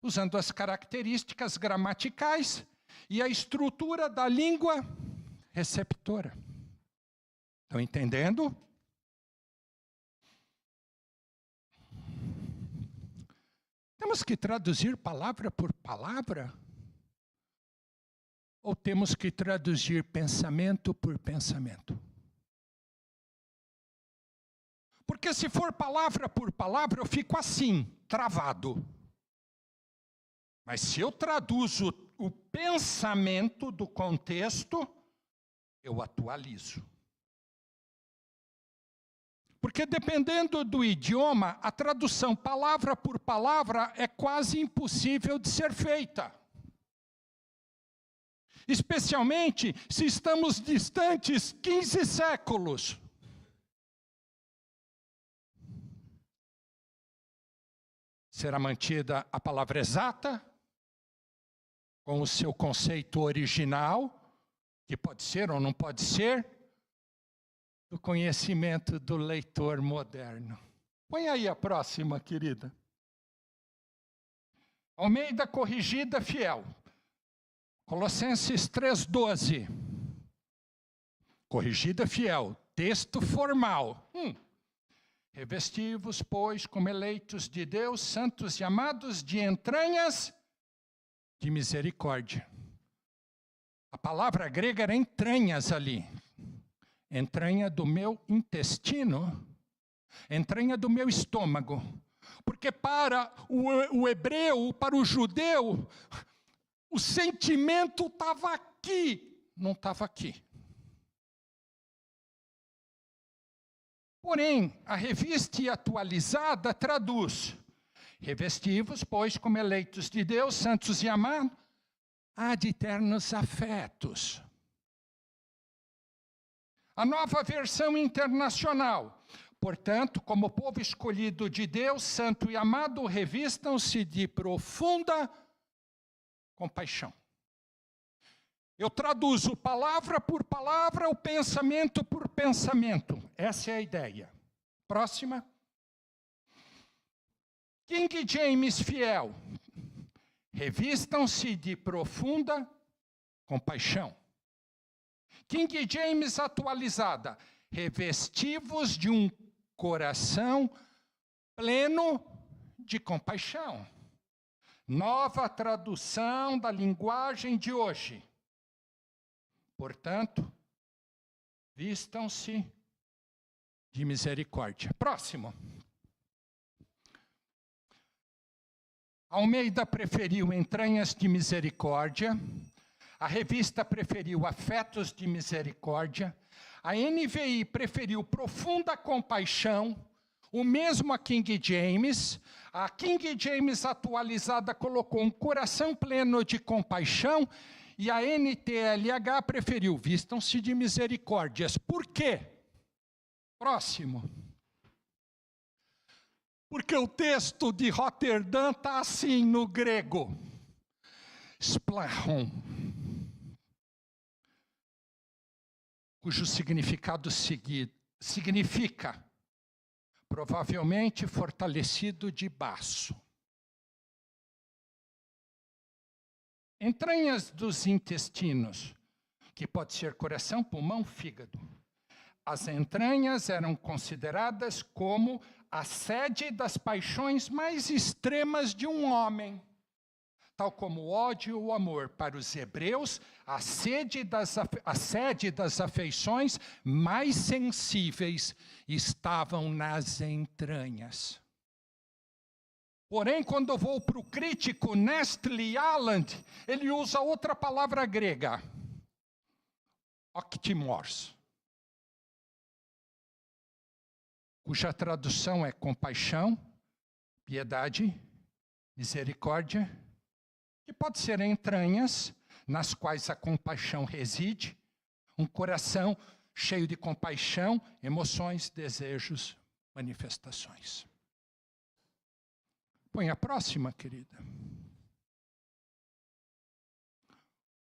usando as características gramaticais e a estrutura da língua receptora. Estão entendendo? Temos que traduzir palavra por palavra? Ou temos que traduzir pensamento por pensamento? Porque se for palavra por palavra, eu fico assim, travado. Mas se eu traduzo o pensamento do contexto, eu atualizo. Porque dependendo do idioma, a tradução palavra por palavra é quase impossível de ser feita. Especialmente se estamos distantes 15 séculos. Será mantida a palavra exata, com o seu conceito original, que pode ser ou não pode ser, do conhecimento do leitor moderno. Põe aí a próxima, querida. Almeida Corrigida Fiel. Colossenses 3:12. Corrigida Fiel. Texto formal. Revesti-vos, pois, como eleitos de Deus, santos e amados, de entranhas de misericórdia. A palavra grega era entranhas ali. entranha do meu intestino, entranha do meu estômago. Porque para o hebreu, para o judeu, o sentimento estava aqui, não estava aqui. Porém, a revista atualizada traduz: revesti-vos, pois, como eleitos de Deus, santos e amados, ad eternos afetos. A nova versão internacional: portanto, como povo escolhido de Deus, santo e amado, revistam-se de profunda compaixão. Eu traduzo palavra por palavra, o pensamento por pensamento. Essa é a ideia. Próxima. King James fiel. Revistam-se de profunda compaixão. King James atualizada. Revesti-vos de um coração pleno de compaixão. Nova tradução da linguagem de hoje. Portanto, vistam-se de misericórdia. Próximo. Almeida preferiu entranhas de misericórdia. A revista preferiu afetos de misericórdia. A NVI preferiu profunda compaixão. O mesmo a King James. A King James atualizada colocou um coração pleno de compaixão. E a NTLH preferiu vistam-se de misericórdias. Por quê? Próximo. Porque o texto de Roterdã está assim no grego. Splachon. Cujo significado significa, provavelmente, fortalecido de baço. Entranhas dos intestinos, que pode ser coração, pulmão, fígado. As entranhas eram consideradas como a sede das paixões mais extremas de um homem. Tal como o ódio e o amor. Para os hebreus, a sede das afeições mais sensíveis estavam nas entranhas. Porém, quando eu vou para o crítico Nestle Aland, ele usa outra palavra grega, oktimos, cuja tradução é compaixão, piedade, misericórdia, que pode ser entranhas, nas quais a compaixão reside, um coração cheio de compaixão, emoções, desejos, manifestações. Põe a próxima, querida.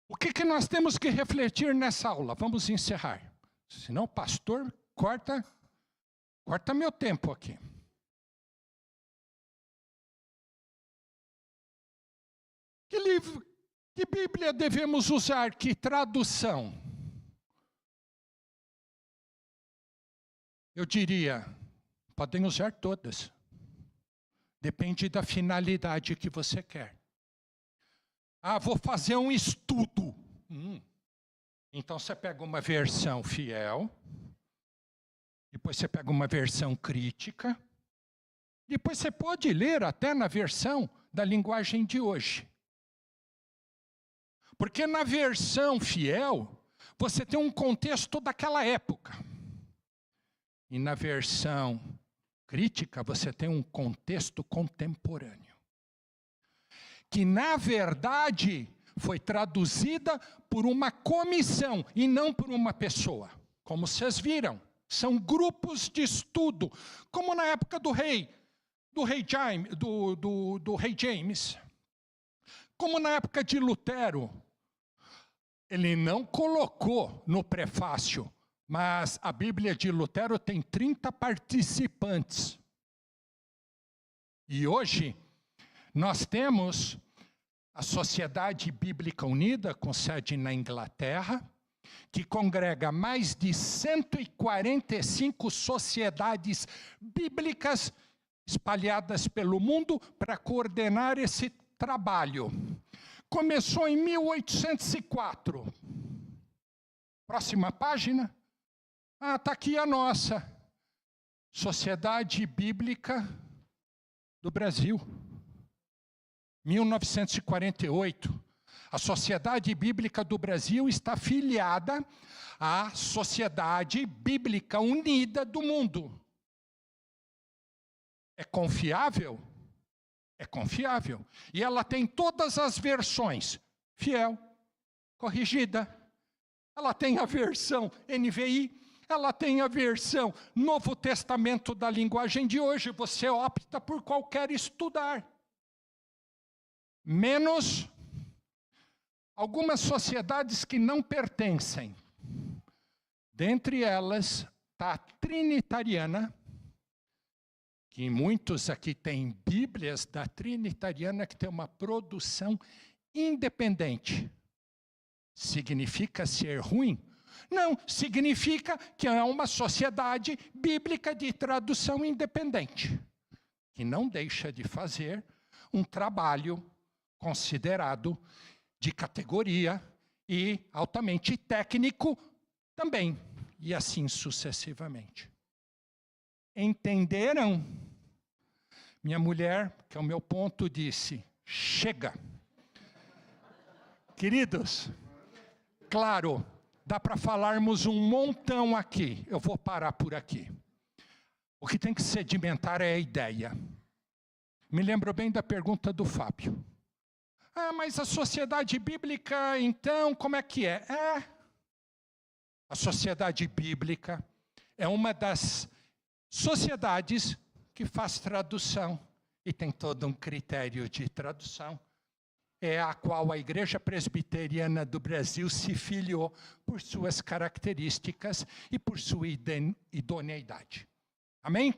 O que nós temos que refletir nessa aula? Vamos encerrar. Senão, pastor, corta meu tempo aqui. Que livro, que Bíblia devemos usar? Que tradução? Eu diria, podem usar todas. Depende da finalidade que você quer. Ah, vou fazer um estudo. Então você pega uma versão fiel, depois você pega uma versão crítica, depois você pode ler até na versão da linguagem de hoje. Porque na versão fiel, você tem um contexto daquela época. E na versão crítica, você tem um contexto contemporâneo. Que, na verdade, foi traduzida por uma comissão e não por uma pessoa. Como vocês viram, são grupos de estudo, como na época do rei James. Como na época de Lutero. Ele não colocou no prefácio, mas a Bíblia de Lutero tem 30 participantes. E hoje, nós temos a Sociedade Bíblica Unida, com sede na Inglaterra, que congrega mais de 145 sociedades bíblicas espalhadas pelo mundo para coordenar esse trabalho. Começou em 1804. Próxima página. Ah, está aqui a nossa Sociedade Bíblica do Brasil, 1948. A Sociedade Bíblica do Brasil está filiada à Sociedade Bíblica Unida do Mundo. É confiável? É confiável. E ela tem todas as versões. Fiel, corrigida. Ela tem a versão NVI. Ela tem a versão Novo Testamento da linguagem de hoje. Você opta por qualquer estudar. Menos algumas sociedades que não pertencem. Dentre elas está a Trinitariana, que muitos aqui têm Bíblias da Trinitariana que tem uma produção independente. Significa ser ruim? Não, significa que é uma sociedade bíblica de tradução independente, que não deixa de fazer um trabalho considerado de categoria e altamente técnico também, e assim sucessivamente. Entenderam? Minha mulher, que é o meu ponto, disse, chega. Queridos, claro, dá para falarmos um montão aqui. Eu vou parar por aqui. O que tem que sedimentar é a ideia. Me lembro bem da pergunta do Fábio. Ah, mas a sociedade bíblica, então, como é que é? A sociedade bíblica é uma das sociedades que faz tradução e tem todo um critério de tradução. É a qual a Igreja Presbiteriana do Brasil se filiou por suas características e por sua idoneidade. Amém?